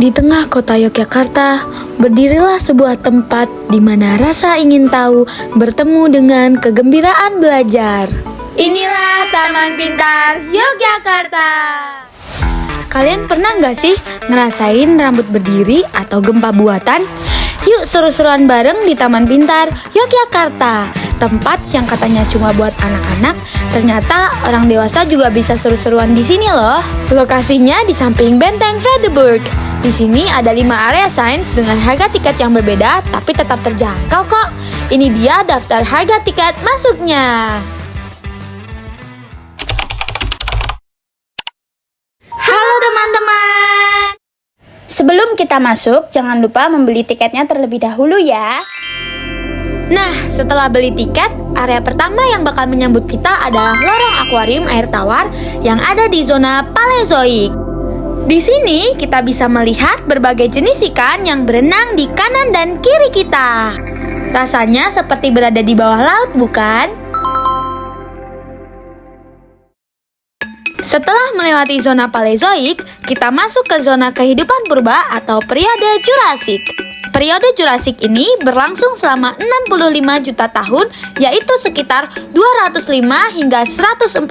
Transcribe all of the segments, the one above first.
Di tengah kota Yogyakarta, berdirilah sebuah tempat di mana rasa ingin tahu bertemu dengan kegembiraan belajar. Inilah Taman Pintar Yogyakarta. Kalian pernah nggak sih ngerasain rambut berdiri atau gempa buatan? Yuk seru-seruan bareng di Taman Pintar Yogyakarta. Tempat yang katanya cuma buat anak-anak, ternyata orang dewasa juga bisa seru-seruan di sini loh. Lokasinya di samping Benteng Vredenburg. Di sini ada 5 area sains dengan harga tiket yang berbeda tapi tetap terjangkau kok. Ini dia daftar harga tiket masuknya. Halo teman-teman. Sebelum kita masuk, jangan lupa membeli tiketnya terlebih dahulu ya. Nah, setelah beli tiket, area pertama yang bakal menyambut kita adalah lorong akuarium air tawar yang ada di zona Paleozoik. Di sini kita bisa melihat berbagai jenis ikan yang berenang di kanan dan kiri kita. Rasanya seperti berada di bawah laut, bukan? Setelah melewati zona Paleozoik, kita masuk ke zona kehidupan purba atau periode Jurasik. Periode Jurasik ini berlangsung selama 65 juta tahun, yaitu sekitar 205 hingga 140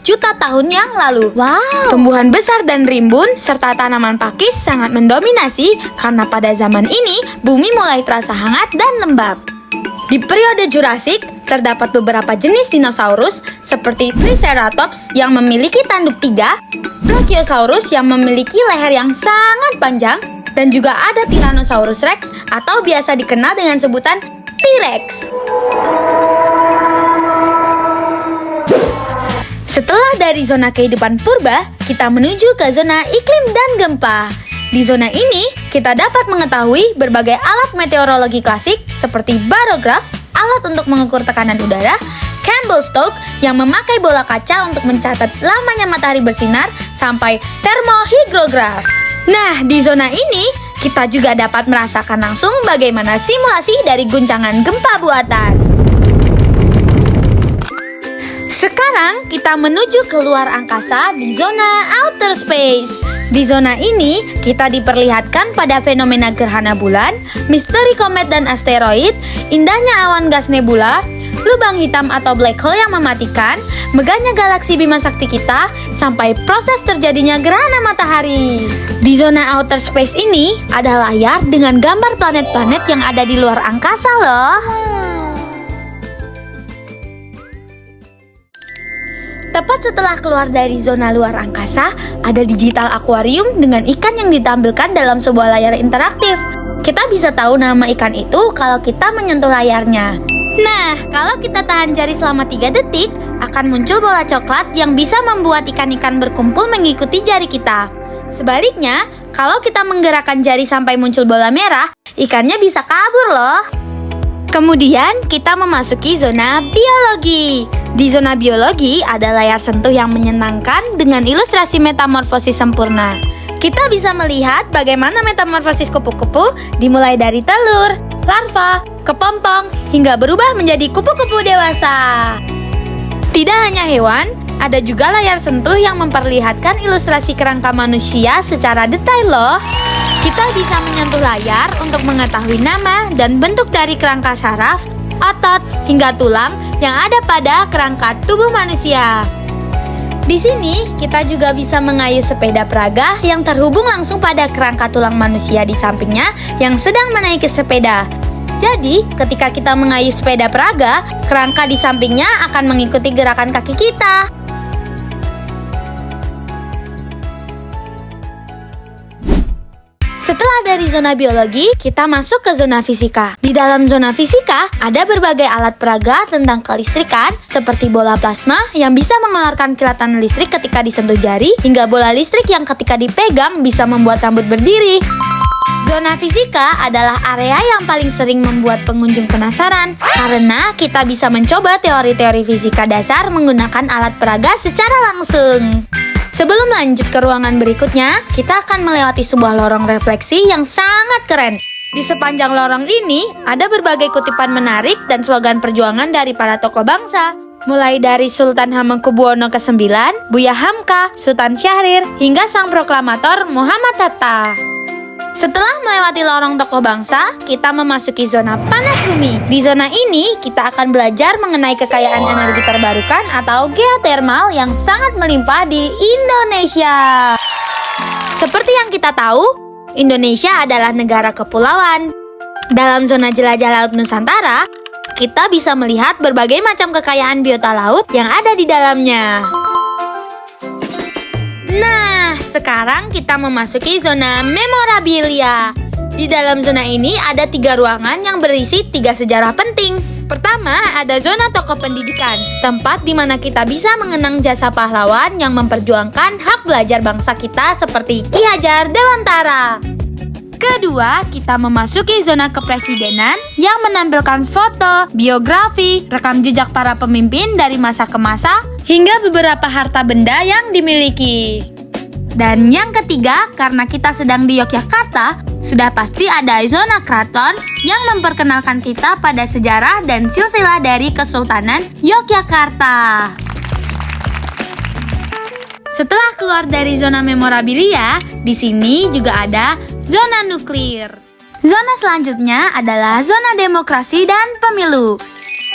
juta tahun yang lalu. Wow. Tumbuhan besar dan rimbun serta tanaman pakis sangat mendominasi karena pada zaman ini bumi mulai terasa hangat dan lembab. Di periode Jurasik, terdapat beberapa jenis dinosaurus seperti Triceratops yang memiliki tanduk 3, Brachiosaurus yang memiliki leher yang sangat panjang, dan juga ada Tyrannosaurus Rex atau biasa dikenal dengan sebutan T-Rex. Setelah dari zona kehidupan purba, kita menuju ke zona iklim dan gempa. Di zona ini, kita dapat mengetahui berbagai alat meteorologi klasik seperti barograf, alat untuk mengukur tekanan udara, Campbell Stock yang memakai bola kaca untuk mencatat lamanya matahari bersinar, sampai termohigrograf. Nah, di zona ini, kita juga dapat merasakan langsung bagaimana simulasi dari guncangan gempa buatan. Sekarang kita menuju ke luar angkasa di zona outer space. Di zona ini, kita diperlihatkan pada fenomena gerhana bulan, misteri komet dan asteroid, indahnya awan gas nebula, lubang hitam atau black hole yang mematikan, megahnya galaksi Bima Sakti kita, sampai proses terjadinya gerhana matahari. Di zona outer space ini, ada layar dengan gambar planet-planet yang ada di luar angkasa loh. Tepat setelah keluar dari zona luar angkasa, ada digital aquarium dengan ikan yang ditampilkan dalam sebuah layar interaktif. Kita bisa tahu nama ikan itu kalau kita menyentuh layarnya. Nah, kalau kita tahan jari selama 3 detik, akan muncul bola coklat yang bisa membuat ikan-ikan berkumpul mengikuti jari kita. Sebaliknya, kalau kita menggerakkan jari sampai muncul bola merah, ikannya bisa kabur loh. Kemudian, kita memasuki zona biologi. Di zona biologi, ada layar sentuh yang menyenangkan dengan ilustrasi metamorfosis sempurna. Kita bisa melihat bagaimana metamorfosis kupu-kupu dimulai dari telur, larva, kepompong, hingga berubah menjadi kupu-kupu dewasa. Tidak hanya hewan, ada juga layar sentuh yang memperlihatkan ilustrasi kerangka manusia secara detail loh. Kita bisa menyentuh layar untuk mengetahui nama dan bentuk dari kerangka saraf, otot, hingga tulang yang ada pada kerangka tubuh manusia. Di sini, kita juga bisa mengayuh sepeda peraga yang terhubung langsung pada kerangka tulang manusia di sampingnya yang sedang menaiki sepeda. Jadi, ketika kita mengayuh sepeda peraga, kerangka di sampingnya akan mengikuti gerakan kaki kita. Setelah dari zona biologi, kita masuk ke zona fisika. Di dalam zona fisika, ada berbagai alat peraga tentang kelistrikan, seperti bola plasma yang bisa mengeluarkan kilatan listrik ketika disentuh jari, hingga bola listrik yang ketika dipegang bisa membuat rambut berdiri. Zona fisika adalah area yang paling sering membuat pengunjung penasaran, karena kita bisa mencoba teori-teori fisika dasar menggunakan alat peraga secara langsung. Sebelum lanjut ke ruangan berikutnya, kita akan melewati sebuah lorong refleksi yang sangat keren. Di sepanjang lorong ini, ada berbagai kutipan menarik dan slogan perjuangan dari para tokoh bangsa. Mulai dari Sultan Hamengkubuwono ke-9, Buya Hamka, Sultan Syahrir, hingga sang proklamator Muhammad Hatta. Setelah melewati lorong toko bangsa, kita memasuki zona panas bumi. Di zona ini, kita akan belajar mengenai kekayaan energi terbarukan atau geotermal yang sangat melimpah di Indonesia. Seperti yang kita tahu, Indonesia adalah negara kepulauan. Dalam zona jelajah laut Nusantara, kita bisa melihat berbagai macam kekayaan biota laut yang ada di dalamnya. Nah, sekarang kita memasuki zona memorabilia. Di dalam zona ini ada 3 ruangan yang berisi 3 sejarah penting. Pertama, ada zona toko pendidikan, tempat di mana kita bisa mengenang jasa pahlawan yang memperjuangkan hak belajar bangsa kita seperti Ki Hajar Dewantara. Kedua, kita memasuki zona kepresidenan yang menampilkan foto, biografi, rekam jejak para pemimpin dari masa ke masa, hingga beberapa harta benda yang dimiliki. Dan yang ketiga, karena kita sedang di Yogyakarta, sudah pasti ada zona keraton yang memperkenalkan kita pada sejarah dan silsilah dari Kesultanan Yogyakarta. Setelah keluar dari zona memorabilia, di sini juga ada zona nuklir. Zona selanjutnya adalah zona demokrasi dan pemilu.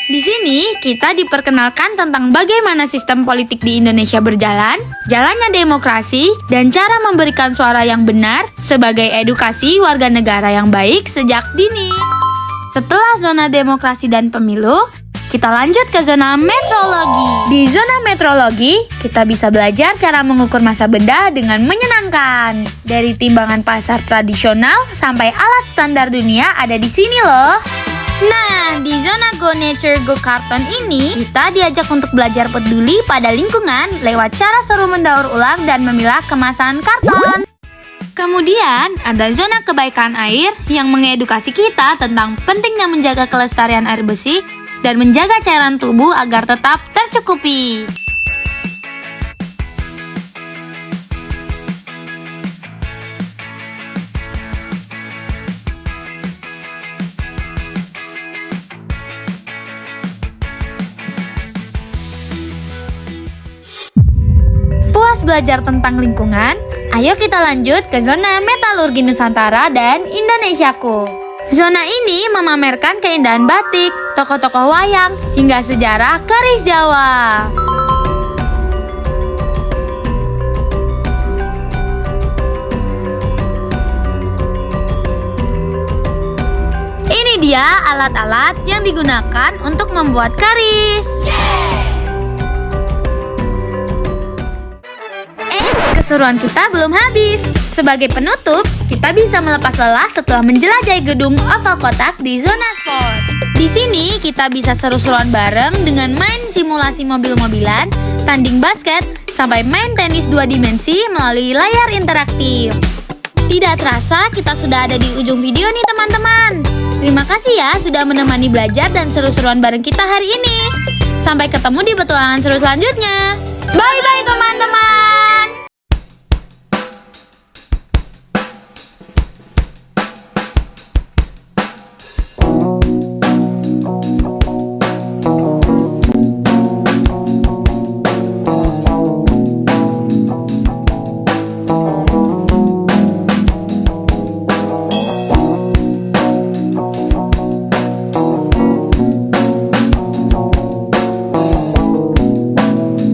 Di sini kita diperkenalkan tentang bagaimana sistem politik di Indonesia berjalan, jalannya demokrasi, dan cara memberikan suara yang benar sebagai edukasi warga negara yang baik sejak dini. Setelah zona demokrasi dan pemilu, kita lanjut ke zona metrologi. Di zona metrologi, kita bisa belajar cara mengukur massa benda dengan menyenangkan. Dari timbangan pasar tradisional sampai alat standar dunia ada di sini loh. Nah, di zona Go Nature Go Karton ini, kita diajak untuk belajar peduli pada lingkungan lewat cara seru mendaur ulang dan memilah kemasan karton. Kemudian, ada zona kebaikan air yang mengedukasi kita tentang pentingnya menjaga kelestarian air bersih dan menjaga cairan tubuh agar tetap tercukupi. Puas belajar tentang lingkungan, ayo kita lanjut ke zona metalurgi Nusantara dan Indonesiaku. Zona ini memamerkan keindahan batik, tokoh-tokoh wayang, hingga sejarah keris Jawa. Ini dia alat-alat yang digunakan untuk membuat keris. Keseruan kita belum habis. Sebagai penutup, kita bisa melepas lelah setelah menjelajahi gedung oval kotak di zona sport. Di sini kita bisa seru-seruan bareng dengan main simulasi mobil-mobilan, tanding basket, sampai main tenis 2 dimensi melalui layar interaktif. Tidak terasa kita sudah ada di ujung video nih teman-teman. Terima kasih ya sudah menemani belajar dan seru-seruan bareng kita hari ini. Sampai ketemu di petualangan seru selanjutnya. Bye-bye teman-teman.